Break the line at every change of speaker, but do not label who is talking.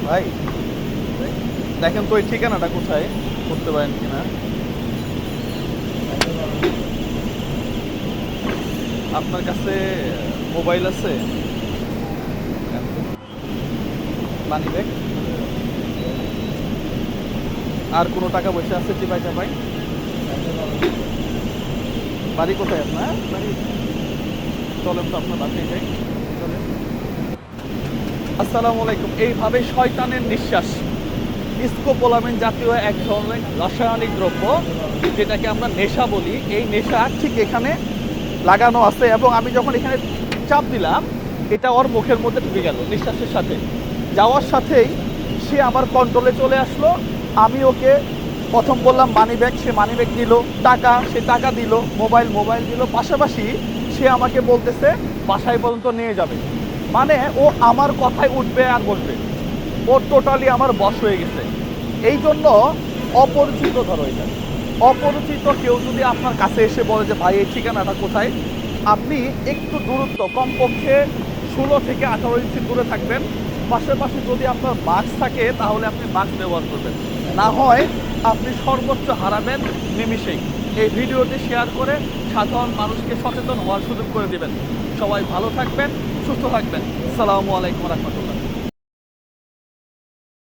ভাই দেখেন তো এই ঠিকানাটা কোথায়, করতে পারেন কিনা। আপনার কাছে মোবাইল আছে? মানি ব্যাগ আর কোনো টাকা পয়সা আছে চিপাই চাপাই? বাড়ি কোথায় আপনার? বাড়ি চলেন তো আপনার বাসায় যাই, চলেন। আসসালামু আলাইকুম। এইভাবে শয়তানের নিঃশ্বাস, স্কোপোলামিন জাতীয় এক ধরনের রাসায়নিক দ্রব্য, যেটাকে আমরা নেশা বলি, এই নেশা ঠিক এখানে লাগানো আছে। এবং আমি যখন এখানে চাপ দিলাম, এটা ওর মুখের মধ্যে ঢুকে গেল নিঃশ্বাসের সাথে। যাওয়ার সাথেই সে আমার কন্ট্রোলে চলে আসলো। আমি ওকে প্রথম বললাম মানি ব্যাগ, সে মানি ব্যাগ দিল। টাকা, সে টাকা দিল। মোবাইল দিল। পাশাপাশি সে আমাকে বলতেছে বাসায় পর্যন্ত নিয়ে যাবে। মানে ও আমার কথায় উঠবে আর বসবে। ও টোটালি আমার বশ হয়ে গেছে। এই জন্য অপরিচিত, ধরো এটা অপরিচিত কেউ যদি আপনার কাছে এসে বলে যে ভাই এই ঠিকানাটা কোথায়, আপনি একটু দূরত্ব, কমপক্ষে 16 থেকে 18 ইঞ্চি দূরে থাকবেন। পাশাপাশি যদি আপনার মাস্ক থাকে তাহলে আপনি মাস্ক ব্যবহার করবেন, না হয় আপনি সর্বোচ্চ হারাবেন নিমিষেই। এই ভিডিওটি শেয়ার করে সাধারণ মানুষকে সচেতন হওয়ার সুযোগ করে দিবেন। সবাই ভালো থাকবেন, সুস্থ থাকবেন। আসসালামু আলাইকুম রাহমাতুল্লাহ।